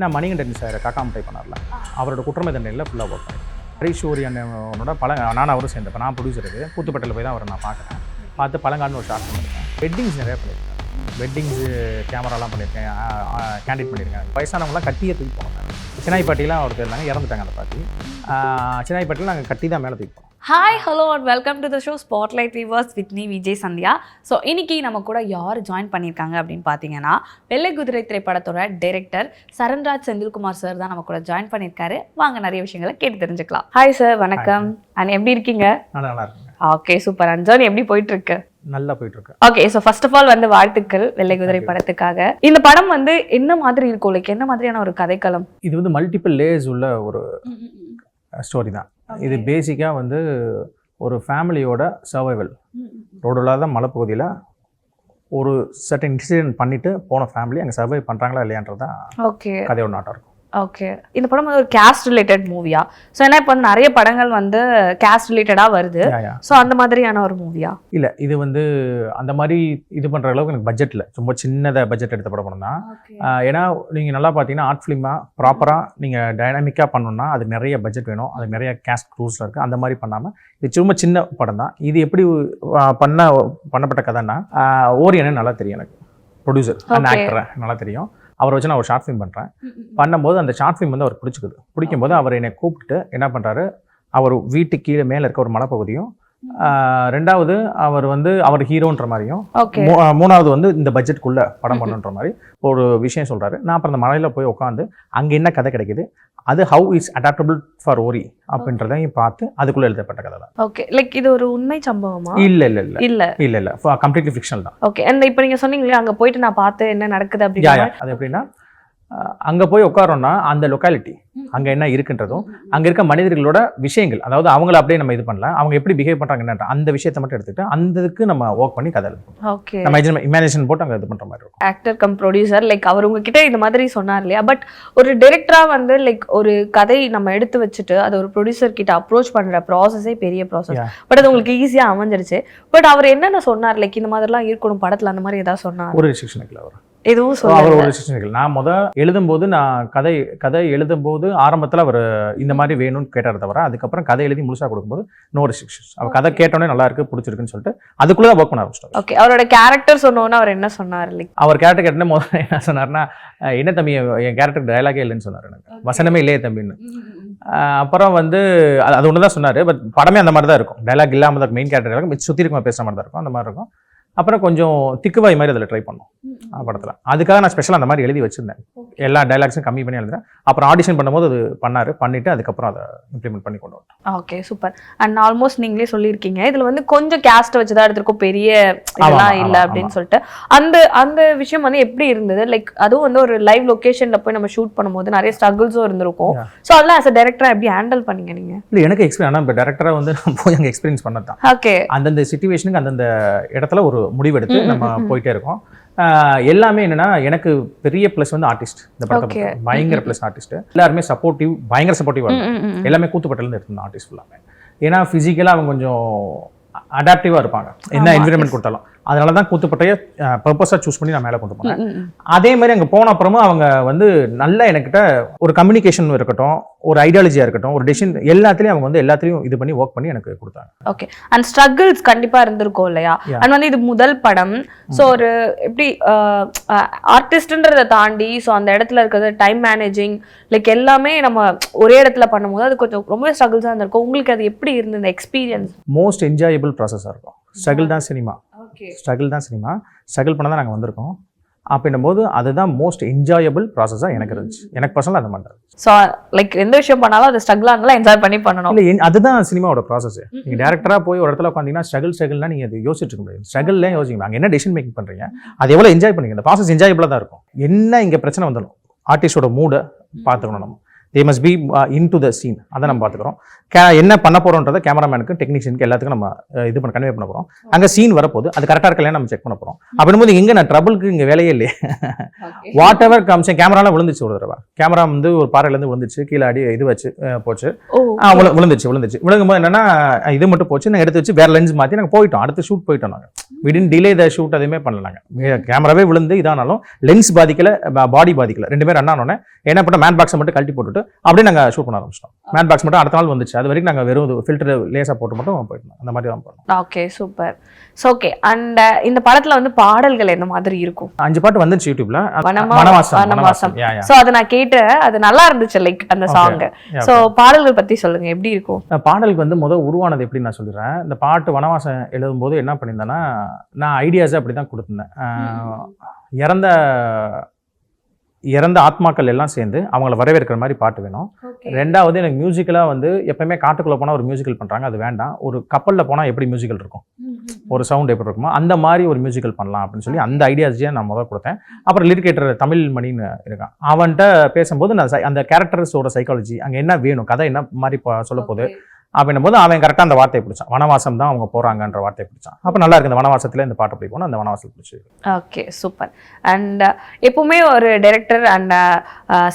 ஏன்னா Manikandan sir காக்காம try பண்ணார்ல, அவரோட குற்றமை தண்டனையில் ஃபுல்லாக ஒர்க் பண்ணியிருக்கேன். ஹரிஷோரி அண்ணனோட நான் அவரும் சேர்ந்தப்போ நான் ப்ரொடியூசருக்கு கூத்துப்பட்டில் போய் தான் அவரை நான் பார்க்குறேன். பார்த்து பழங்காலன்னு ஒரு ஷார்ட் பண்ணியிருக்கேன். வெட்டிங்ஸ் நிறையா பண்ணியிருக்கேன். வெட்டிங்ஸு கேமராலாம் பண்ணியிருக்கேன், கேண்டிட் பண்ணியிருக்கேன். வயசானவங்களாம் கட்டியே தூக்கி போனோம். சின்னாய்பாட்டிலாம் அவர் இருந்தாங்க, இறந்துட்டாங்க அந்த பாட்டி. சின்னாய்பாட்டியில் நாங்கள் கட்டி தான் மேலே தூக்கி போனோம். Hi hello and welcome to the show Spotlight viewers with me Vijay Sandhya. So இன்னைக்கு நம்ம கூட யார் ஜாயின் பண்ணியிருக்காங்க அப்படின்னு பார்த்தீங்கன்னா, வெள்ளை குதிரை திரைப்படத்தோட டைரக்டர் சரண்ராஜ் செந்தில்குமார் சார் தான் நம்ம கூட ஜாயின் பண்ணியிருக்காரு. வாங்க நிறைய விஷயங்களை கேட்டு தெரிஞ்சுக்கலாம். ஹாய் சார், வணக்கம். அண்ட் எப்படி இருக்கீங்க? நல்லா இருக்குங்க. Okay, super. அண்ட் ஜர்னி எப்படி போயிட்டு இருக்கு? நல்லா போயிட்டு இருக்கு. Okay, so first of all வந்து வாழ்த்துக்கள் வெள்ளை குதிரை படத்துக்காக. இந்த படம் வந்து என்ன மாதிரி இருக்கும், லைக் என்ன மாதிரியான ஒரு கதைக்களம்? இது வந்து மல்டிபிள் லேயர்ஸ் உள்ள ஒரு ஸ்டோரி தான். இது பேசிக்காக வந்து ஒரு ஃபேமிலியோட சர்வைவல். ரோடு இல்லாத மலைப்பகுதியில் ஒரு சர்டன் இன்சிடென்ட் பண்ணிட்டு போன ஃபேமிலி அங்கே சர்வை பண்ணுறாங்களா இல்லையான்றது தான் ஓகே கதையோட நாட்டம் இருக்கும். ஓகே, இந்த படம் வந்து ஒரு கேஸ்ட் ரிலேட்டட் மூவியா? ஸோ ஏன்னா இப்போ நிறைய படங்கள் வந்து கேஸ்ட் ரிலேட்டடாக வருது. ஸோ அந்த மாதிரியான ஒரு மூவியா? இல்லை, இது வந்து அந்த மாதிரி இது பண்ணுற அளவுக்கு எனக்கு பட்ஜெட்டில் ரொம்ப சின்னதாக பட்ஜெட் எடுத்த படம் தான். ஏன்னா நீங்கள் நல்லா பார்த்தீங்கன்னா ஆர்ட் ஃபிலிமாக ப்ராப்பராக நீங்கள் டைனாமிக்காக பண்ணணும்னா அதுக்கு நிறைய பட்ஜெட் வேணும், அதுக்கு நிறைய கேஸ்ட் க்ரூஸில் இருக்குது. அந்த மாதிரி பண்ணாமல் இது ரொம்ப சின்ன படம் தான். இது எப்படி பண்ணப்பட்ட கதைன்னா, ஓரியன்னு நல்லா தெரியும் எனக்கு, ப்ரொடியூசர் அண்ட் ஆக்டரை நல்லா தெரியும். அவரை வச்சு நான் ஒரு ஷார்ட் ஃபிலிம் பண்ணும்போது அந்த ஷார்ட் ஃபிலிம் வந்து அவர் பிடிக்கும்போது அவர் என்னை கூப்பிட்டு என்ன பண்ணுறாரு, அவர் வீட்டுக்கு கீழே மேலே இருக்க ஒரு மலைப்பகுதியும், ரெண்டாவது அவர் ஹீரோன்ற மாதிரியும், மூணாவது வந்து இந்த பட்ஜெட்டுக்குள்ளே படம் பண்ணுன்ற மாதிரி ஒரு விஷயம் சொல்கிறாரு. நான் அப்புறம் அந்த மலையில் போய் உட்காந்து அங்கே என்ன கதை கிடைக்குது, அது ஹவு இஸ் அடாப்டபிள் ஃபார் ஓரி அப்படின்றதையும் பார்த்து அதுக்குள்ளே எழுதப்பட்ட கதை தான். ஓகே, லைக் இது ஒரு உண்மை சம்பவமா? இல்லை, கம்ப்ளீட்லி ஃபிக்ஷனல் தான். ஓகே, அண்ட் இப்போ நீங்கள் சொன்னீங்களே அங்கே போயிட்டு நான் பார்த்து என்ன நடக்குது அப்படின்னு. அது எப்படின்னா, அங்கே போய் உட்காரோன்னா அந்த லொக்காலிட்டி அங்கே என்ன இருக்குன்றதும் அங்கே இருக்க மனிதர்களோட விஷயங்கள், அதாவது அவங்கள அப்படியே நம்ம இது பண்ணல, அவங்க எப்படி பிஹேவ் பண்ணுறாங்கன்ற அந்த விஷயத்தை மட்டும் எடுத்துட்டு அதுக்கு நம்ம ஒர்க் பண்ணி கதை எழுதணும். ஓகே, நம்ம இமேஜினேஷன் போட்டு அங்கே இது பண்ணுற மாதிரி இருக்கும். ஆக்டர் கம் ப்ரொடியூசர், லைக் அவர் உங்ககிட்ட இந்த மாதிரி சொன்னார் இல்லையா? பட் ஒரு டைரக்டராக வந்து லைக் ஒரு கதை நம்ம எடுத்து வச்சுட்டு அது ஒரு ப்ரொடியூசர் கிட்ட அப்ரோச் பண்ணுற ப்ராசஸே பெரிய ப்ராசஸ். பட் அது உங்களுக்கு ஈஸியாக அமைஞ்சிருச்சு. பட் அவர் என்னென்ன சொன்னார், லைக் இந்த மாதிரிலாம் இருக்கணும் படத்தில், அந்த மாதிரி ஏதாவது சொன்னார்? ஒரு ரெஸ்ட்ரிக்ஷனுக்கு அவர் எதுவும் சொல்ல. நான் எழுதும்போது நான் கதை எழுதும்போது ஆரம்பத்தில் அவர் இந்த மாதிரி வேணும்னு கேட்டார் தவிர, அதுக்கப்புறம் கதை எழுதி முழுசாக கொடுக்கும்போது நோ ரெஸ்ட்ரிக்ஷன்ஸ். அவர் கதை கேட்டோன்னே நல்லா இருக்கு, பிடிச்சிருக்குன்னு சொல்லிட்டு அதுக்குள்ளே தான் ஒர்க் பண்ண ஆரம்பிச்சிட்டார். ஓகே, அவரோட கேரக்டர் சொன்னோன்னா அவர் என்ன சொன்னார்? லைக் அவர் கேரக்டர் கேட்டோன்னே முதல்ல என்ன சொன்னார்னா, என்ன தம்பி என் கேரக்டர் டயலாகே இல்லைன்னு சொன்னார், எனக்கு வசனமே இல்லையே தம்பின்னு. அப்புறம் அது ஒன்று தான் சொன்னார். பட் படமே அந்த மாதிரி தான் இருக்கும், டயலாக் இல்லாமல் தான் மெயின் கேரக்டர் டயலாக் சுற்றி இருக்கமா பேசுகிற மாதிரி தான் இருக்கும், அந்த மாதிரி இருக்கும். அப்புறம் கொஞ்சம் திக்குவாய் மாதிரி அதில் ட்ரை பண்ணோம் படத்தில். அதுக்காக நான் ஸ்பெஷலாக அந்த மாதிரி எழுதி வச்சுருந்தேன், எல்லா டைலாக்ஸும் கம்மி பண்ணி எழுதுறேன். அப்புறம் ஆடிஷன் பண்ணும்போது அது பண்ணிவிட்டு அதுக்கப்புறம் அதை இம்ப்ளிமெண்ட் பண்ணி கொண்டு வந்தோம். Okay, super. அண்ட் ஆல்மோஸ்ட் நீங்களே சொல்லியிருக்கீங்க இதில் கொஞ்சம் கேஸ்ட்டை வச்சு தான் எடுத்திருக்கோம், பெரிய இதெல்லாம் இல்லை அப்படின்னு சொல்லிட்டு. அந்த விஷயம் எப்படி இருந்தது? லைக் அதுவும் ஒரு லைவ் லொக்கேஷனில் போய் நம்ம ஷூட் பண்ணும்போது நிறைய ஸ்ட்ரகிள்ஸும் இருந்திருக்கும். ஸோ அதெல்லாம் ஆஸ் அ டைரக்டராக எப்படி ஹேண்டில் பண்ணீங்க நீங்கள்? இல்லை, எனக்கு எக்ஸ்பீரியன்ஸ், ஆனால் இப்போ டேரக்டராக நான் போய் அங்கே எக்ஸ்பீரியன்ஸ் பண்ணதான். ஓகே, அந்தந்த சிச்சுவேஷனுக்கு அந்தந்த இடத்துல ஒரு முடிவெடுத்து நம்ம போயிட்டே இருக்கோம். எல்லாமே என்னன்னா, எனக்கு பெரிய பிளஸ் ஆர்டிஸ்ட். இந்த படத்தை பயங்கர பிளஸ் ஆர்டிஸ்ட். எல்லாருமே சப்போர்ட்டிவ், பயங்கர சப்போர்ட்டிவ். எல்லாமே கூத்துப்பட்டிலேருந்து எடுத்திருந்த ஆர்டிஸ்ட் ஃபுல்லாமே. ஏன்னா ஃபிசிக்கலாக அவங்க கொஞ்சம் அடாப்டிவாக இருப்பாங்க, என்ன என்விரான்மெண்ட் கொடுத்தாலும். அதனால தான் கூத்துப்பட்டையை பர்பஸாக சூஸ் பண்ணி நான் மேலே கொண்டு போனேன். அதே மாதிரி அங்கே போன அப்புறமும் அவங்க நல்லா எனக்கிட்ட ஒரு கம்யூனிகேஷன் இருக்கட்டும், ஒரு ஐடியாலஜியாக இருக்கட்டும், ஒரு டெசிஷன் எல்லாத்துலேயும் அவங்க எல்லாத்துலேயும் இது பண்ணி ஒர்க் பண்ணி எனக்கு கொடுத்தாங்க. ஓகே, அண்ட் ஸ்ட்ரகிள்ஸ் கண்டிப்பாக இருந்திருக்கும் இல்லையா? அண்ட் இது முதல் படம். ஸோ ஒரு எப்படி ஆர்டிஸ்ட்ன்றதை தாண்டி ஸோ அந்த இடத்துல இருக்கிறது டைம் மேனேஜிங் லைக் எல்லாமே நம்ம ஒரே இடத்துல பண்ணும்போது அது கொஞ்சம் ரொம்ப ஸ்ட்ரகிள்ஸாக இருந்திருக்கும். உங்களுக்கு அது எப்படி இருந்தது இந்த எக்ஸ்பீரியன்ஸ்? மோஸ்ட் என்ஜாயபிள் ப்ராசஸாக இருக்கும். ஸ்ட்ரகிள் தான் சினிமா, ஸ்ட்ரகிள் பண்ண தான் நாங்கள் வந்திருக்கோம். அப்படின்னும்போது அதுதான் மோஸ்ட் என்ஜாயபிள் ப்ராசஸாக எனக்கு இருந்துச்சு. எனக்கு பர்சனலாக அது பண்ணுறது. ஸோ லைக் எந்த விஷயம் பண்ணாலும் அது ஸ்ட்ரகிளாக என்ஜாய் பண்ணி பண்ணணும். இல்லை, அதுதான் சினிமாவோட ப்ராசஸ். நீங்கள் டேரக்டராக போய் ஒரு இடத்துல உட்காந்தீங்கன்னா ஸ்ட்ரகிள்லாம் நீங்கள் அது யோசிச்சுட்டு இருக்க முடியாது. ஸ்ட்ரகிள்லாம் யோசிங்க, அங்கே என்ன டெசிஷன் மேக்கிங் பண்ணுறீங்க, அது எவ்வளோ என்ஜாய் பண்ணுங்க. இந்த ப்ராசஸ் என்ஜாயபிளாக தான் இருக்கும். என்ன இங்கே பிரச்சனை வந்தாலும் ஆர்டிஸ்டோட மூடை பார்த்துக்கணும். நம்ம they must be into the scene. அதை நம்ம பார்த்துக்கிறோம். என்ன பண்ண போகிறோன்றதை கேமராமேனுக்கு டெக்னீஷியனுக்கு எல்லாத்துக்கும் நம்ம இது பண்ண கன்வே பண்ண போகிறோம். அங்கே சீன் வரப்போது அது கரெக்டாக இருக்கலைன்னு நம்ம செக் பண்ண போகிறோம். அப்படின்போது எங்கே நான் ட்ரபிளுக்கு இங்கே வேலையே இல்லையே. வாட் எவர் காமிச்சேன். கேமராலாம் விழுந்துச்சு ஒரு தடவை. கேமரா வந்து ஒரு பாறையிலேருந்து விழுந்துச்சு, கீழே அடி இது வச்சு போச்சு, விழுந்துச்சு. விழுங்கும்போது என்னன்னா இது மட்டும் போச்சு. நாங்கள் எடுத்து வச்சு வேற லென்ஸ் மாற்றி நாங்கள் போயிட்டோம், அடுத்து ஷூட் போயிட்டோம். நாங்கள் விடின் டிலே த ஷூட் எதுவுமே பண்ணலாங்க. கேமராவே விழுந்து இதானாலும் லென்ஸ் பாதிக்கல, பாடி பாதிக்கல, ரெண்டுமே ரன் ஆனோடனே என்ன பண்ண மேன் பாக்ஸை மட்டும் கழட்டி போட்டுட்டு அப்படியே நாங்கள் ஷூட் பண்ண ஆரம்பிச்சிட்டோம். மேன் பாக்ஸ் மட்டும் அடுத்த நாள் வந்துச்சு. அது வரைக்கும் நாங்கள் வெறும் ஃபில்டர் லேசாக போட்டு மட்டும் போயிட்டோம். அந்த மாதிரி தான் பண்ணோம். Okay, super. So okay, and இந்த படத்துல வந்து பாடல்கள் என்ன மாதிரி இருக்கும்? 5 பாட்டு வந்துச்சு யூடியூப்ல. வனவாசம். ஸோ அதை நான் கேட்டேன், அது நல்லா இருந்துச்சு, லைக் அந்த சாங். ஸோ பாடல்கள் பத்தி சொல்லுங்க, எப்படி இருக்கும்? பாடலுக்கு வந்து முதல் உருவானது எப்படின்னு நான் சொல்லிடுறேன். இந்த பாட்டு வனவாசம் எழுதும் போது என்ன பண்ணியிருந்தேன்னா, நான் ஐடியாஸை அப்படி தான் கொடுத்துருந்தேன். இறந்த ஆத்மாக்கள் எல்லாம் சேர்ந்து அவங்கள வரவேற்கிற மாதிரி பாட்டு வேணும். ரெண்டாவது எனக்கு மியூசிக்கலாக வந்து எப்பவுமே காட்டுக்குள்ளே போனால் ஒரு மியூசிக்கல் பண்ணுறாங்க, அது வேண்டாம். ஒரு கப்பலில் போனால் எப்படி மியூசிக்கல் இருக்கும், ஒரு சவுண்ட் எப்படி இருக்குமோ அந்த மாதிரி ஒரு மியூசிக்கல் பண்ணலாம் அப்படின்னு சொல்லி அந்த ஐடியாஸையே நான் முதல் கொடுத்தேன். அப்புறம் லிரிக்கேட்டர் தமிழ் மணின்னு இருக்கான், அவன்கிட்ட பேசும்போது நான் அந்த கேரக்டர்ஸோட சைக்காலஜி அங்கே என்ன வேணும், கதை என்ன மாதிரி சொல்ல போகுது அப்படின்னும் போது அவன் கரெக்டாக அந்த வார்த்தையை பிடிச்சான். வனவாசம் தான் அவங்க போகிறாங்கன்ற வார்த்தையை பிடிச்சான். அப்போ நல்லா இருக்கு, இந்த வனவாசத்தில் இந்த பாட்டு பிடிக்கும், அந்த வனவாசல் பிடிச்சி. Okay, super. அண்ட் எப்பவுமே ஒரு டைரக்டர் அண்ட்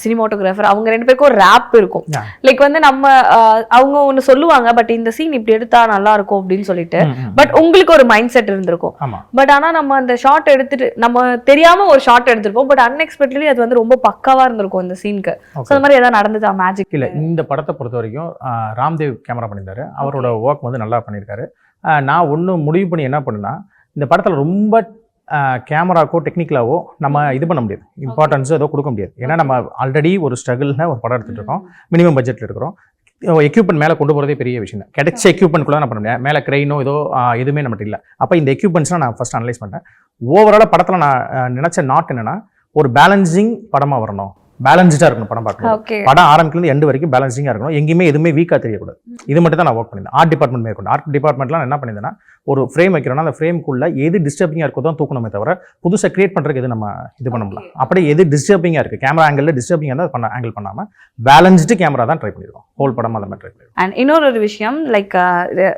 சினிமாட்டோகிராஃபர் அவங்க 2 பேருக்கும் ஒரு ரேப் இருக்கும். லைக் வந்து நம்ம அவங்க ஒன்று சொல்லுவாங்க, பட் இந்த சீன் இப்படி எடுத்தா நல்லா இருக்கும் அப்படின்னு சொல்லிட்டு, பட் உங்களுக்கு ஒரு மைண்ட் செட் இருந்திருக்கும். பட் ஆனால் நம்ம அந்த ஷார்ட் எடுத்துட்டு நம்ம தெரியாம ஒரு ஷார்ட் எடுத்திருப்போம், பட் அன்எக்ஸ்பெக்டட்லி அது வந்து ரொம்ப பக்காவா இருந்திருக்கும் இந்த சீனுக்கு. அந்த மாதிரி ஏதாவது நடந்துச்சா மேஜிக்? இல்லை, இந்த படத்தை பொறுத்த வரைக்கும் ராம்தேவ் கேமரா பண்ணியிருந்தாரு. அவரோட ஒர்க் வந்து நல்லா பண்ணியிருக்காரு. நான் ஒன்று முடிவு பண்ணி என்ன பண்ணுன்னா, இந்த படத்தில் ரொம்ப கேமராக்கோ டெக்னிக்கலாவோ நம்ம இது பண்ண முடியாது, இம்பார்ட்டன்ஸோ ஏதோ கொடுக்க முடியாது. ஏன்னா நம்ம ஆல்ரெடி ஒரு ஸ்ட்ரகிள்னா ஒரு படம் எடுத்துகிட்டு இருக்கோம், மினிமம் பட்ஜெட்டில் இருக்கிறோம். எக்யூப்மெண்ட் மேலே கொண்டு போகிறதே பெரிய விஷயம். கிடைச்ச எக்யூப்மெண்ட்குள்ள நான் பண்ண முடியாது, மேலே க்ரெயினோ ஏதோ எதுவுமே நம்மகிட்ட இல்லை. அப்போ இந்த எக்யூப்மெண்ட்ஸ்லாம் நான் ஃபஸ்ட் அனலைஸ் பண்ணேன். ஓவராலாக படத்தில் நான் நினச்ச நாட் என்னென்னா, ஒரு பேலன்சிங் படமாக வரணும், பேலன்ஸ்டாக இருக்கணும் படம் பார்க்கணும். படம் ஆரம்பிக்கிறது எண்டு வரைக்கும் பேலன்சிங்காக இருக்கணும், எங்கேயுமே எதுவுமே வீக்காக தெரியக்கூடாது. இது மட்டும் தான் நான் ஒர்க் பண்ணியிருந்தேன். ஆர்ட் டிபார்ட்மெண்ட் மேற்கொண்டு ஆர்ட் டிபார்ட்மெண்ட்லாம் என்ன பண்ணியிருந்தேன்னா, ஒரு ஃப்ரேம் வைக்கிறோன்னா அந்த ஃப்ரேமுக்குள்ள எது டிஸ்டர்பிங்காக இருக்கோ தான் தூக்கணுமே தவிர புதுசாக கிரியேட் பண்ணுறதுக்கு எது நம்ம இது பண்ண முடியல. அப்படியே எது டிஸ்டர்பிங்காக இருக்குது, கேமரா ஆங்கிளில் டிஸ்டர்பிங்காக இருந்தால் பண்ண ஆங்கிள் பண்ணாமல் பேலன்ஸ்டு கேமரா தான் ட்ரை பண்ணியிருக்கோம். ஹோல் படம் அந்த மாதிரி ட்ரை பண்ணியிருக்கோம். அண்ட் இன்னொரு விஷயம், லைக்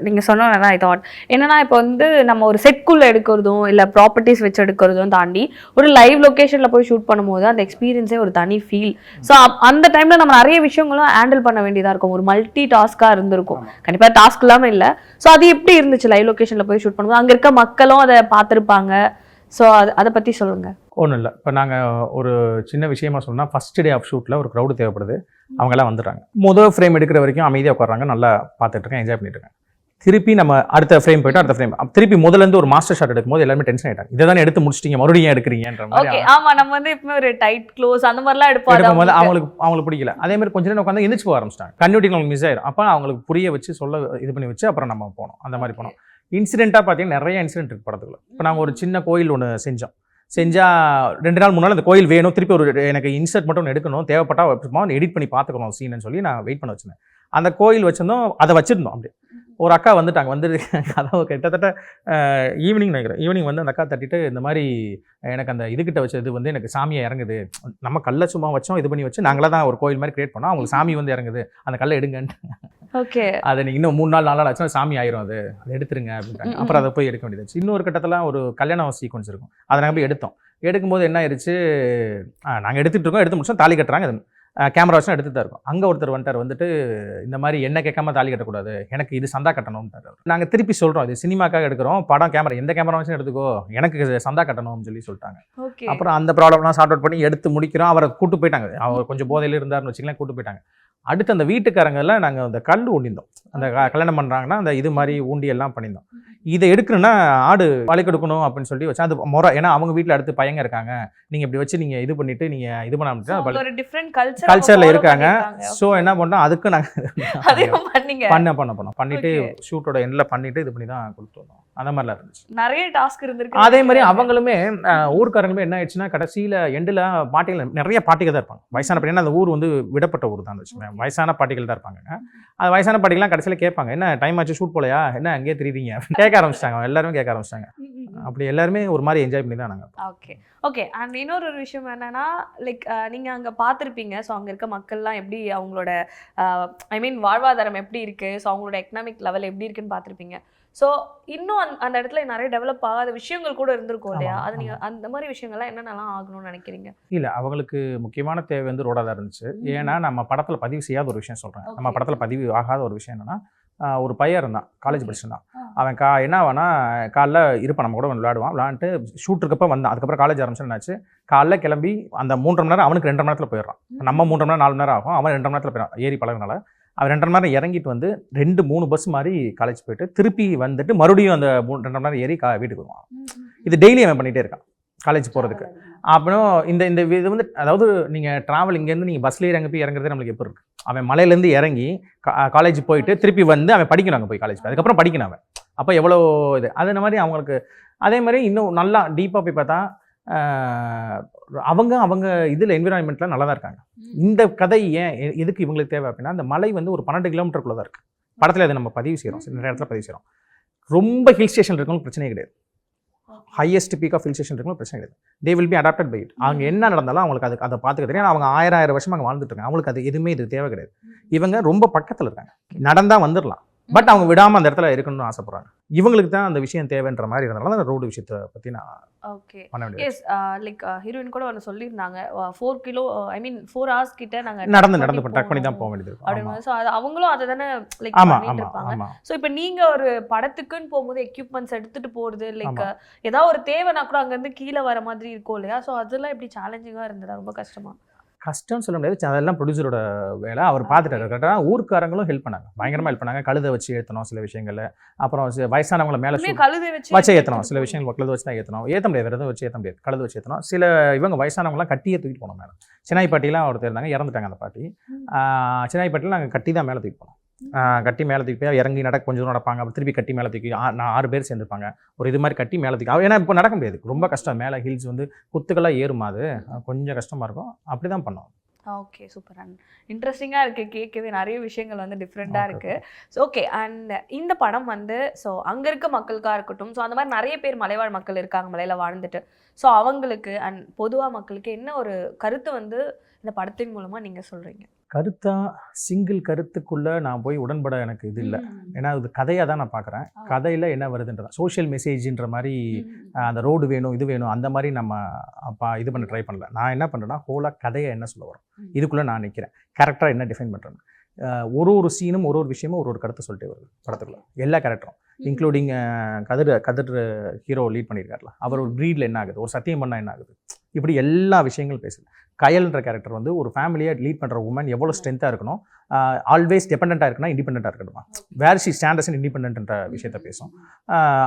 நீங்கள் சொன்னோன்னா ஐ தாட் என்னன்னா, இப்போ வந்து நம்ம ஒரு செட்குள்ளே எடுக்கிறதும் இல்லை ப்ராப்பர்ட்டிஸ் வச்சு எடுக்கிறதும் தாண்டி ஒரு லைவ் லொக்கேஷனில் போய் ஷூட் பண்ணும்போது அந்த எக்ஸ்பீரியன்ஸே ஒரு தனி ஃபீல். ஸோ அந்த டைமில் நம்ம நிறைய விஷயங்களும் ஹேண்டில் பண்ண வேண்டியதாக இருக்கும், ஒரு மல்டி டாஸ்காக இருந்திருக்கும். கண்டிப்பாக டாஸ்க் இல்லாமல் இல்லை. ஸோ அது எப்படி இருந்துச்சு லைவ் லொக்கேஷனில் போய் ஷூட் பண்ணும்போது? அங்கே இருக்க மக்களும் அதை பார்த்துருப்பாங்க. ஸோ அதை பற்றி சொல்லுங்கள். ஒன்றும் இல்லை, இப்போ நாங்கள் ஒரு சின்ன விஷயமா சொன்னால், ஃபர்ஸ்ட் டே ஆஃப் ஷூட்டில் ஒரு க்ரௌடு தேவைப்படுது, அவங்கெல்லாம் வந்துடுறாங்க. முதல் ஃப்ரேம் எடுக்கிற வரைக்கும் அமைதியாக உட்காராங்க, நல்லா பார்த்துட்டு இருக்கேன், என்ஜாய் பண்ணிட்டு இருக்கேன். திருப்பி நம்ம அடுத்த ஃப்ரேம் போய்ட்டு அடுத்த ஃப்ரேம் திருப்பி முதல்லேருந்து ஒரு மாஸ்டர் ஷாட் எடுக்கும்போது எல்லாருமே டென்ஷன் ஆகிட்டாங்க. இதை தானே எடுத்து முடிச்சிட்டீங்க, மறுபடியும் எடுக்கிறீங்கன்ற மாதிரி. ஆமாம், நம்ம வந்து இப்போ ஒரு டைட் க்ளோஸ் அந்த மாதிரிலாம் எடுக்கும்போது அவங்களுக்கு பிடிக்கல. அதே மாதிரி கொஞ்ச நேரம் உட்காந்து எந்திரிச்சு போக ஆரம்பிச்சிட்டாங்க. கன்யூட்டிங் அவங்களுக்கு மிஸ் ஆயிடும். அப்போ அவங்களுக்கு புரிய வச்சு சொல்ல இது பண்ணி வச்சு அப்புறம் நம்ம போனோம். அந்த மாதிரி போனோம். இன்சிடென்ட்டாக பார்த்தீங்கன்னா நிறைய இன்சிடென்ட் இருக்குது படத்துக்குள்ள. இப்போ நாங்கள் ஒரு சின்ன கோயில் ஒன்று செஞ்சால் 2 நாள் 3 நாள் அந்த கோயில் வேணும், திருப்பி ஒரு எனக்கு இன்சர்ட் மட்டும் ஒன்று எடுக்கணும், தேவைப்பட்டால் எடிட் பண்ணி பார்த்துக்கணும் சீன்னு சொல்லி நான் வெயிட் பண்ண வச்சுருந்தேன். அந்த கோயில் வச்சிருந்தோம், அதை வச்சுருந்தோம். அப்படி ஒரு அக்கா வந்துட்டாங்க, கதவு கிட்டத்தட்ட ஈவினிங் நினைக்கிறேன். ஈவினிங் வந்து அந்த அக்கா தட்டிட்டு, இந்த மாதிரி எனக்கு அந்த இதுகிட்ட வச்சது வந்து எனக்கு சாமியை இறங்குது, நம்ம கல்லை சும்மா வச்சோம், இது பண்ணி வச்சு நாங்களாக தான் ஒரு கோயில் மாதிரி கிரியேட் பண்ணோம், அவங்களுக்கு சாமி வந்து இறங்குது, அந்த கல்லை எடுங்கன்ட்டு. ஓகே, அதை இன்னும் 3 நாள் 4 நாள் ஆச்சுன்னா சாமி ஆயிரும், அதை எடுத்துருங்க அப்படின்ட்டாங்க. அப்புறம் அதை போய் எடுக்க வேண்டியது. இன்னொரு கட்டத்தில் ஒரு கல்யாண சீக்வன்ஸ் இருக்கும், அதை நாங்கள் போய் எடுத்தோம். எடுக்கும்போது என்ன ஆயிடுச்சு, நாங்கள் எடுத்துகிட்டு இருக்கோம், எடுத்து முடிச்சோம், தாலி கட்டுறாங்க, கேமரா வச்சு எடுத்து தான் இருக்கும். அங்கே ஒருத்தர் வந்துட்டு இந்த மாதிரி என்ன கேட்காம தாலி கட்டக்கூடாது, எனக்கு இது சந்தா கட்டணும்ட்டார். நாங்கள் திருப்பி சொல்கிறோம், இது சினிமாக்காக எடுக்கிறோம், படம் கேமரா எந்த கேமரா வச்சு எடுத்துக்கோ, எனக்கு சந்தா கட்டணும்னு சொல்லிட்டாங்க. அப்புறம் அந்த ப்ராப்ளம்லாம் சார்ட் அவுட் பண்ணி எடுத்து முடிக்கிறோம். அவரை கூட்டு போயிட்டாங்க, அவர் கொஞ்சம் போதையில் இருந்தார்னு வச்சுக்கலாம், கூட்டு போயிட்டாங்க. அடுத்து அந்த வீட்டுக்காரங்கெல்லாம் நாங்கள் அந்த கல் ஊண்டியிருந்தோம், அந்த கல்யாணம் பண்ணுறாங்கன்னா அந்த இது மாதிரி ஊண்டி எல்லாம் பண்ணியிருந்தோம். இதை எடுக்கணும்னா ஆடு வளைக்கு எடுக்கணும் அப்படின்னு சொல்லி வச்சா அது முறை. ஏன்னா அவங்க வீட்டில் அடுத்து பையங்க இருக்காங்க, நீங்கள் இப்படி வச்சு நீங்கள் இது பண்ணிட்டு நீங்கள் இது பண்ண கல்ச்சரில் இருக்காங்க. ஸோ என்ன பண்ணோம், அதுக்கு நாங்கள் பண்ணிட்டு ஷூட்டோட எண்டில் பண்ணிட்டு இது பண்ணி தான் கொடுத்துருந்தோம். அந்த மாதிரிலாம் இருந்துச்சு, நிறைய டாஸ்க் இருந்திருக்கு. அதே மாதிரி அவங்களுமே ஊருக்காரங்களுமே என்ன ஆயிடுச்சுன்னா, கடைசியில் எண்டில் பாட்டிகள் நிறைய பாட்டிகள் தான் இருப்பாங்க, வயசான பாட்டி. ஏன்னா அந்த ஊர் வந்து விடப்பட்ட ஊர் தான் வச்சுக்கோங்க, வயசான பாட்டிகள் தான் இருப்பாங்க. அது வயசான பாட்டிகள்லாம் கடைசியில் கேட்பாங்க, என்ன டைம் ஆச்சு ஷூட் போலையா, என்ன அங்கேயே தெரியுறீங்க கேட்க ஆரம்பிச்சிட்டாங்க, எல்லாருமே கேட்க ஆரம்பிச்சிட்டாங்க. அப்படி எல்லாருமே ஒரு மாதிரி என்ஜாய் பண்ணி தான் நாங்கள். Okay okay. அண்ட் இன்னொரு ஒரு விஷயம் என்னன்னா லைக் நீங்கள் அங்கே பார்த்துருப்பீங்க. ஸோ அங்கே இருக்க மக்கள்லாம் எப்படி அவங்களோட ஐ மீன் வாழ்வாதாரம் எப்படி இருக்குது, ஸோ அவங்களோட எக்கனாமிக் லெவல் எப்படி இருக்குன்னு பார்த்துருப்பீங்க. ஸோ இன்னும் அந்த இடத்துல நிறைய டெவலப் ஆகாத விஷயங்கள் கூட இருந்திருக்கும் இல்லையா? அது நீங்கள் அந்த மாதிரி விஷயங்கள்லாம் என்னென்னலாம் ஆகணும்னு நினைக்கிறீங்க? இல்லை, அவங்களுக்கு முக்கியமான தேவை வந்து ரோடாக தான் இருந்துச்சு. ஏன்னா நம்ம படத்தில் பதிவு செய்யாத ஒரு விஷயம் சொல்கிறேன். நம்ம படத்தில் பதிவு ஆகாத ஒரு விஷயம் என்னென்னா, ஒரு பையன் இருந்தான், காலேஜ் படிச்சுருந்தான். அவன் என்ன ஆவானா, காலைல இருப்பான், நம்ம கூட வந்து விளையாண்டுட்டு ஷூட் இருக்கப்போ வந்தான். அதுக்கப்புறம் காலேஜ் ஆரம்பிச்சு என்னாச்சு, காலைல கிளம்பி அந்த 3.5 மணி நேரம் அவனுக்கு 2.5 மணி நேரத்தில் போயிடுறான். நம்ம 3.5 மணி நேரம் 4 மணி நேரம் ஆகும், அவன் 2.5 மணி நேரத்தில் போயிடான். ஏறி பழகினால அவன் 2.5 மணி நேரம் இறங்கிட்டு வந்து 2-3 பஸ் மாதிரி காலேஜ் போயிட்டு திருப்பி வந்துட்டு மறுபடியும் அந்த 2.5 மணி நேரம் ஏறி வீட்டுக்கு வருவான். இது டெய்லி அவன் பண்ணிகிட்டே இருக்கான் காலேஜ் போகிறதுக்கு. அப்புறம் இந்த இது வந்து அதாவது நீங்கள் ட்ராவல் இங்கேருந்து நீங்கள் பஸ்லேயே போய் இறங்குறது நம்மளுக்கு எப்படி இருக்குது. அவன் மலையிலேருந்து இறங்கி காலேஜ் போயிட்டு திருப்பி வந்து அவன் படிக்கணும், அங்கே போய் காலேஜ் அதுக்கப்புறம் படிக்கணும் அவன். அப்போ எவ்வளோ இது அதே மாதிரி அவங்களுக்கு. அதே மாதிரி இன்னும் நல்லா டீப்பாக போய் பார்த்தா அவங்க இதில் என்விரான்மெண்ட்டில் நல்லா தான் இருக்காங்க. இந்த கதை ஏன் எதுக்கு இவங்களுக்கு தேவை அப்படின்னா, அந்த மலை வந்து ஒரு 12 கிலோமீட்டருக்குள்ளே தான் இருக்குது. படத்தில் அதை நம்ம பதிவு செய்கிறோம், நிறைய இடத்துல பதிவு செய்கிறோம். ரொம்ப ஹில் ஸ்டேஷன் இருக்கவங்களுக்கு பிரச்சனையே கிடையாது. Highest peak of hill station இருக்கணும் பிரச்சனை கிடையாது. They will be adapted by it. அவங்க என்ன நடந்தாலும் அவங்களுக்கு அதை பார்த்துக்க தெரியும். அவங்க 1000 வருஷம் அங்கே வாழ்ந்துட்டு இருக்காங்க. அவங்களுக்கு அது எதுவுமே இது தேவை கிடையாது. இவங்க ரொம்ப பக்கத்தில் இருக்காங்க, நடந்தால் வந்துடலாம். பட் அவங்க விடாமல் அந்த இடத்துல இருக்கணும்னு ஆசைப்படுறாங்க. இவங்களுக்கு தான் அந்த விஷயம் தேவைன்ற மாதிரி இருந்தனால அந்த ரோடு விஷயத்தை பற்றி நான் பண்ண வேண்டியது. எஸ், லைக் ஹீரோயின் கூட ஒன்று சொல்லியிருந்தாங்க, 4 hours கிட்ட நாங்கள் நடந்து ட்ராக் பண்ணி தான் போக வேண்டியது அப்படின்னு. ஸோ அது அவங்களும் அதை தானே லைக் பண்ணிட்டு இருப்பாங்க. ஸோ இப்போ நீங்கள் ஒரு படத்துக்குன்னு போகும்போது எக்யூப்மெண்ட்ஸ் எடுத்துகிட்டு போகிறது, லைக் ஏதாவது ஒரு தேவைன்னா கூட அங்கேருந்து கீழே வர மாதிரி இருக்கும் இல்லையா? ஸோ அதெல்லாம் எப்படி சேலஞ்சிங்காக இருந்ததா, ரொம்ப கஷ்டம்னு சொல்ல முடியாது. அதெல்லாம் ப்ரொடியூசரோட வேலை, அவர் பார்த்துட்டாரு. கரெக்டாக ஊர்க்காரங்களும் ஹெல்ப் பண்ணாங்க, பயங்கரமாக ஹெல்ப் பண்ணாங்க. கழுதை வச்சு ஏற்றணும் சில விஷயங்கள். அப்புறம் வயசானவங்களை மேலே கழுதை வச்சு ஏற்றணும் சில விஷயங்கள். கழுதை வச்சு தான் ஏற்ற முடியாது, வேறு எதுவும் வச்சு ஏற்ற முடியாது, கழுதை வச்சு ஏற்றணும். சில இவங்க வயசானவங்களாம் கட்டியே தூக்கிட்டு போனோம் மேலே. சின்னாய் பாட்டிலாம் ஒருத்தர் இருந்தாங்க, இறந்துட்டாங்க அந்த பாட்டி. சின்னாய் பாட்டிலாம் நாங்கள் கட்டி தான் மேலே தூக்கி போனோம். கட்டி மேலே தூக்கி போய் இறங்கி கொஞ்சம் தூரம் நடப்பாங்க, அப்புறம் திருப்பி கட்டி மேலே தூக்கி 6 பேர் சேர்ந்துருப்பாங்க. ஒரு இது மாதிரி கட்டி மேலே தூக்கி, ஏன்னா இப்போ நடக்க முடியாது, ரொம்ப கஷ்டம். மேலே ஹில்ஸ் வந்து குத்துக்கெல்லாம் ஏறுமா, அது கொஞ்சம் கஷ்டமாக இருக்கும். அப்படி தான் பண்ணோம். ஓகே, சூப்பர் அண்ட் இன்ட்ரெஸ்டிங்காக இருக்குது, கேட்கவே நிறைய விஷயங்கள் வந்து டிஃப்ரெண்ட்டாக இருக்குது. ஸோ ஓகே, அண்ட் இந்த படம் வந்து ஸோ அங்கே இருக்க மக்களுக்காக இருக்கட்டும், ஸோ அந்த மாதிரி நிறைய பேர் மலைவாழ் மக்கள் இருக்காங்க மலையில் வாழ்ந்துட்டு, ஸோ அவங்களுக்கு அண்ட் பொதுவாக மக்களுக்கு என்ன ஒரு கருத்து வந்து இந்த படத்தின் மூலமாக நீங்கள் சொல்கிறீங்க? சிங்கிள் கருத்துக்குள்ளே நான் போய் உடன்பட எனக்கு இது இல்லை. ஏன்னா அது கதையாக தான் நான் பார்க்குறேன். கதையில் என்ன வருதுன்றதான் சோஷியல் மெசேஜின்ற மாதிரி அந்த ரோடு வேணும் இது வேணும் அந்த மாதிரி நம்ம இது பண்ண ட்ரை பண்ணல. நான் என்ன பண்ணுறேன்னா ஹோலாக கதையை என்ன சொல்ல வரும் இதுக்குள்ளே நான் நிற்கிறேன். கேரக்டராக என்ன டிஃபைன் பண்ணுறேன். ஒரு சீனும் ஒரு விஷயமும் ஒரு கருத்தை சொல்லிட்டே வருது படத்துக்குள்ள. எல்லா கேரக்டரும் இன்க்ளூடிங் கதிர் ஹீரோ லீட் பண்ணியிருக்காருல, அவர் ஒரு ப்ரீடில் என்ன ஆகுது, ஒரு சத்தியம் பண்ணால் என்ன ஆகுது, இப்படி எல்லா விஷயங்களும் பேசுது. கயல்ன்ற கேரக்டர் வந்து ஒரு ஃபேமிலியை லீட் பண்ணுற உமன் எவ்வளோ ஸ்ட்ரென்த்தாக இருக்கணும், ஆல்வேஸ் டிபெண்ட்டாக இருக்குன்னா இண்டிபெண்ட்டாக இருக்கணுமா, வேர் ஷி ஸ்டாண்டர்ஸ் அண்ட் இண்டிபெண்ட்ன்ற விஷயத்த பேசும்.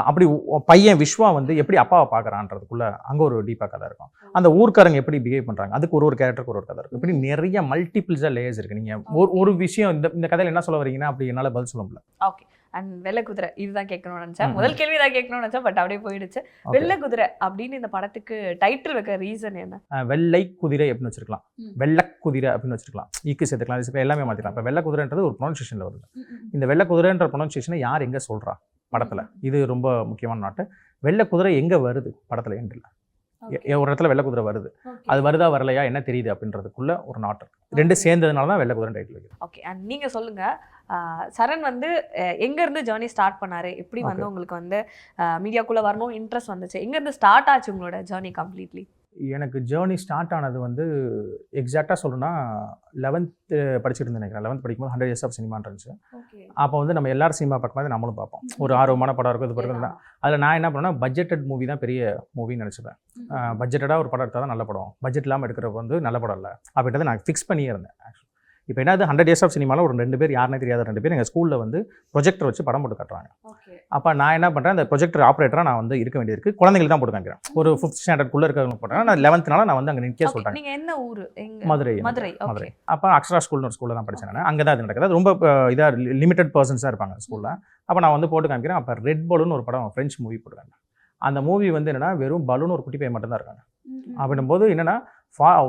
அப்படி பையன் விஸ்வா வந்து எப்படி அப்பாவை பார்க்குறான்றதுக்குள்ள அங்கே ஒரு டீப்பாக கதை இருக்கும். அந்த ஊர்க்காரங்க எப்படி பிஹேவ் பண்ணுறாங்க, அதுக்கு ஒரு கேரக்டருக்கு ஒரு கதை இருக்கும். இப்படி நிறைய மல்டிபிள்ஸாக லேயர்ஸ் இருக்குது. நீங்கள் ஒரு விஷயம் இந்த கதையில் என்ன சொல்ல வரீங்கன்னா அப்படி என்னால் பதில் சொல்ல முடியல. ஓகே, அண்ட் வெள்ளை குதிரை இதுதான் கேட்கணும்னு நினச்சேன், முதல் கேள்வி தான் கேட்கணும்னு நினச்சேன், பட் அப்படியே போயிடுச்சு. வெள்ளை குதிரை அப்படின்னு இந்த படத்துக்கு டைட்டில் வைக்க ரீசன் என்ன? வெள்ளை குதிரை அப்படின்னு வச்சிருக்கலாம், வெள்ளை குதிரை அப்படின்னு வச்சிருக்கலாம், ஈக்கு சேர்த்துக்கலாம், எல்லாமே மாற்றிக்கலாம். இப்போ வெள்ளை குதிரைன்றது ஒரு ப்ரொனன்சியேஷனில் வருது. இந்த வெள்ளை குதிரைன்ற ப்ரொனன்சியேஷனை யார் எங்கே சொல்கிறா படத்தில், இது ரொம்ப முக்கியமான நாட்டு. வெள்ளை குதிரை எங்கே வருது படத்தில் எண்டில் ஒரு இடத்துல வெள்ளை குதிரை வருது, அது வருதா வரலையா என்ன தெரியுது அப்படின்றதுக்குள்ள ஒரு நாட்டு ரெண்டு சேர்ந்ததுனால தான் வெள்ளை குதிரை டைட்டில் வைக்கிறது. ஓகே, அண்ட் நீங்கள் சொல்லுங்கள், சரண் வந்து எங்கேருந்து ஜேர்னி ஸ்டார்ட் பண்ணார், எப்படி வந்து உங்களுக்கு வந்து மீடியாக்குள்ளே வரணும் இன்ட்ரெஸ்ட் வந்துச்சு, எங்கேருந்து ஸ்டார்ட் ஆச்சு உங்களோட ஜேர்னி கம்ப்ளீட்லி? எனக்கு ஜேர்னி ஸ்டார்ட் ஆனது வந்து எக்ஸாக்டாக சொல்லணும்னா 11th படிச்சுட்டு இருந்தேன் நினைக்கிறேன். 11th படிக்கும்போது 100 Years of சினிமான்னு இருந்துச்சு. அப்போ வந்து நம்ம எல்லாரும் சினிமா பார்க்கும்போது நம்மளும் பார்ப்போம், ஒரு ஆர்வமான படம் இருக்கும் இது பிறகு தான். அதில் நான் என்ன பண்ணேன்னா பட்ஜெட்டட் மூவி தான் பெரிய மூவின்னு நினச்சிப்பேன். பட்ஜெட்டடாக ஒரு படம் எடுத்தால் தான் நல்ல படம், பட்ஜெட் இல்லாமல் எடுக்கிறப்ப வந்து நல்ல படம் இல்லை அப்படின்றத நான் ஃபிக்ஸ் பண்ணியே இருந்தேன். இப்போ என்னது 100 Years of சினிமாவில் ஒரு 2 பேர் யாருனே தெரியாத 2 பேர் எங்கள் ஸ்கூலில் வந்து ப்ரொஜெக்டர் வச்சு படம் போட்டு காட்டுறாங்க. அப்போ நான் என்ன பண்ணுறேன், அந்த ப்ரொஜெக்டர் ஆப்ரேட்டராக நான் வந்து இருக்க வேண்டியிருக்கு. குழந்தைங்களுக்கு தான் போட்டு காமிக்கிறேன். ஒரு 5th ஸ்டாண்டர்ட்குள்ளே இருக்கிறவங்க போட்டேன். நான் 11th நான் வந்து அங்கே நிற்க சொல்லிட்டேன். நீங்கள் என்ன ஊர்? மதுரை. அப்போ அக்ஷரா ஸ்கூல்னு ஒரு ஸ்கூலில் தான் படித்தேன் நான். அங்கே தான் இது நடக்குது. அது ரொம்ப இதாக லிமிட்டட் பர்சன்ஸாக இருப்பாங்க ஸ்கூலில். அப்போ நான் வந்து போட்டு காமிக்கிறேன். அப்போ ரெட் பலூன் ஒரு படம் ஃப்ரெஞ்ச் மூவி போட்டுருக்காங்க. அந்த மூவி வந்து என்னென்னா வெறும் பலூன் ஒரு குட்டி பையன் மட்டும்தான் இருக்காங்க. அப்படின்னும் போது என்னென்னா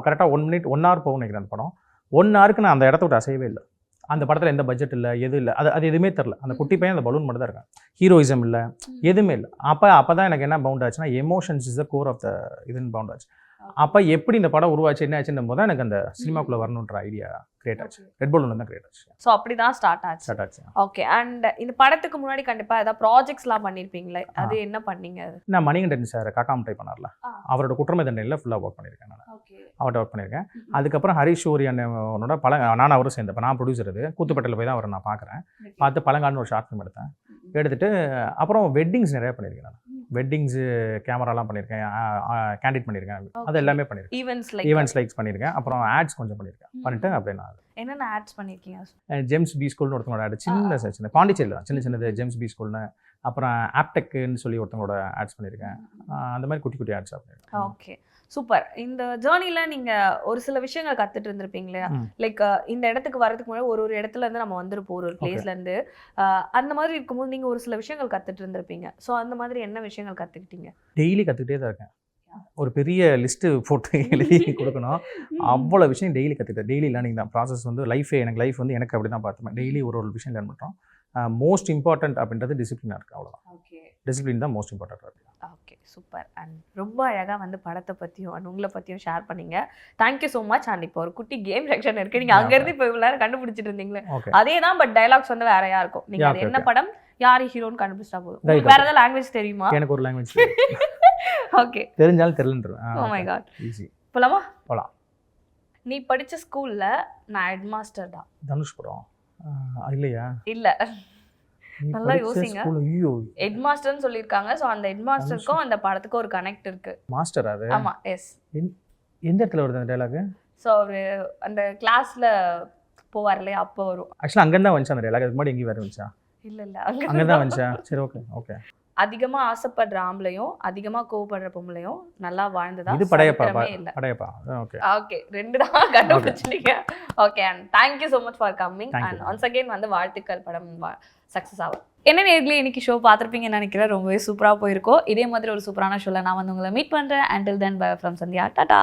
கரெக்டாக 1 hour போகும் நினைக்கிறேன் அந்த படம். 1 hourக்கு நான் அந்த இடத்த விட்டு அசையவே இல்லை. அந்த படத்தில் எந்த பட்ஜெட் இல்லை எதுவும் இல்லை, அது எதுவுமே தெரில. அந்த குட்டி பையன் அந்த பலூன் மட்டும் தான் இருக்கான், ஹீரோயிசம் இல்லை, எதுவுமே இல்லை. அப்போ தான் எனக்கு என்ன பவுண்ட் ஆச்சுன்னா, emotions is the core of the இதுன்னு பவுண்ட் ஆச்சு. அப்போ எப்படி இந்த படம் உருவாச்சு என்ன ஆச்சுன்னு போது தான் எனக்கு அந்த சினிமாக்குள்ளே வரணுன்ற ஐடியா கிரியேட் ஆச்சு. ரெட் பலூன் தான் கிரியேட் ஆச்சு. ஸோ அப்படி தான் ஸ்டார்ட் ஆச்சு. ஓகே. அண்ட் இந்த படத்துக்கு முன்னாடி கண்டிப்பாக ஏதாவது ப்ராஜெக்ட்ஸ்லாம் பண்ணியிருப்பீங்களே, அது என்ன பண்ணீங்க? நான் மணிகண்டன் சார் காக்காம் ட்ரை பண்ணார்ல, அவரோட குற்றமை தண்டனையில் ஃபுல்லாக ஒர்க் பண்ணியிருக்கேன். நான் அவர்கிட்ட ஒர்க் பண்ணியிருக்கேன். அதுக்கப்புறம் ஹரிஷ் சூரி அண்ணனோட நானும் அவரும் சேர்ந்தேன். இப்போ நான் ப்ரொடியூசர், அது கூத்துப்பட்டில் போய் தான் அவரை நான் பார்க்குறேன். பார்த்து பழங்காடுன்னு ஒரு ஷார்ட் ஃபிலிம் எடுத்துட்டு அப்புறம் வெட்டிங்ஸ் நிறையா பண்ணியிருக்கேன். நான் வெட்டிங்ஸு கேமராலாம் பண்ணியிருக்கேன், கேண்டிட் பண்ணியிருக்கேன், அது எல்லாமே பண்ணியிருக்கேன். ஈவெண்ட்ஸ் லைக்ஸ் பண்ணியிருக்கேன். அப்புறம் ஆட்ஸ் கொஞ்சம் பண்ணியிருக்கேன். பண்ணிட்டு அப்படியே நான் என்னென்ன ஆட்ஸ் பண்ணியிருக்கீங்க? ஜேம்ஸ் பி ஸ்கூல்னு ஒருத்தவங்களோட ஆட், சின்ன பாண்டிச்சேரியில் தான் சின்னது ஜேம்ஸ் பி ஸ்கூல்னு. அப்புறம் ஆப்டெக்குன்னு சொல்லி ஒருத்தவங்களோட ஆட்ஸ் பண்ணியிருக்கேன். அந்த மாதிரி குட்டி குட்டி ஆட்ஸ் பண்ணியிருக்கேன். Okay, super. இந்த ஜேர்னியில் நீங்கள் ஒரு சில விஷயங்கள் கற்றுட்டு இருந்திருப்பீங்களே, லைக் இந்த இடத்துக்கு வரதுக்கு முன்னாடி ஒரு இடத்துலேருந்து நம்ம வந்துருப்போம், ஒரு பிளேஸ்லேருந்து. அந்த மாதிரி இருக்கும்போது நீங்கள் ஒரு சில விஷயங்கள் கற்றுட்டு இருந்திருப்பீங்க. ஸோ அந்த மாதிரி என்ன விஷயங்கள் கற்றுக்கிட்டீங்க? டெய்லி கற்றுக்கிட்டே தான் இருக்கேன். ஒரு பெரிய லிஸ்ட்டு போட்டு எழுதி கொடுக்கணும், அவ்வளோ விஷயம் டெய்லி கற்றுக்கிட்டேன். டெய்லி லேர்னிங் தான் ப்ராசஸ். லைஃப் வந்து எனக்கு அப்படி தான் பார்த்துப்பேன். டெய்லி ஒரு விஷயம் லேர்ன் பண்ணுறோம். மோஸ்ட் இம்பார்ட்டன்ட் அப்படின்றது டிசிப்ளினாக இருக்குது, அவ்வளோதான். ஓகே, டிசிப்ளின் தான் most important. Okay, super. And ரொம்ப அழகாக வந்து படத்தை பற்றியும் அண்ட் உங்களை பற்றியும் ஷேர் பண்ணீங்க. Thank you so much. அண்ட் இப்போ ஒரு குட்டி கேம் செக்ஷன் இருக்குது, நீங்கள் அங்கேருந்து இப்போ இவ்வளோ நேரம் கண்டுபிடிச்சிட்டு இருந்தீங்களே அதே தான், பட் டைலாக்ஸ் வந்து வேறையா இருக்கும். நீங்கள் அது என்ன படம், யார் ஹீரோன்னு கண்டுபிடிச்சா போதும். வேறு ஏதாவது லாங்குவேஜ் தெரியுமா? எனக்கு ஒரு லாங்குவேஜ் ஓகே, தெரிஞ்சாலும் தெரியலன்றேன். Oh my God, easy. போலாமா? போலாம். நீ படித்த ஸ்கூலில் நான் ஹெட் மாஸ்டர் தான். தனுஷ்புரம் இல்லையா? இல்லை, நல்லா யோசிங்க. ஹெட் மாஸ்டர்னு சொல்லியிருக்காங்க. ஸோ அந்த ஹெட் மாஸ்டருக்கும் அந்த படத்துக்கும் ஒரு கனெக்ட் இருக்கு. மாஸ்டர் அது? ஆமாம், எஸ். எந்த இடத்துல வருது அந்த டைலாக்? ஸோ அவர் அந்த கிளாஸில் போவார் இல்லையா, அப்போ வரும். ஆக்சுவலாக அங்கேருந்து தான் வந்துச்சு அந்த டைலாக். அதுக்கு முன்னாடி எங்கேயும் வேறு வந்துச்சா? இல்லை, அங்கே தான் வந்துச்சா? சரி, ஓகே ஓகே. அதிகமாக ஆசைப்படுற ஆம்பளையும் அதிகமாக கோவப்படுற பொம்பளையும் நல்லா வாழ்ந்ததா? இது படையப்பா இல்லை படையப்பா. ஓகே ஓகே, ரெண்டு தான் கண்டுபிடிச்சிட்டீங்க. Okay, and thank you so much for coming. And once again வந்து வாழ்த்துக்கள், படம் சக்ஸஸ் ஆகும். என்ன நேர்களே, இன்னைக்கு ஷோ பார்த்துருப்பீங்கன்னு நினைக்கிறேன். ரொம்பவே சூப்பராக போயிருக்கோம். இதே மாதிரி ஒரு சூப்பரான ஷோவில் நான் வந்து உங்களை மீட் பண்ணுறேன். Until then by from Sandhya. Tata.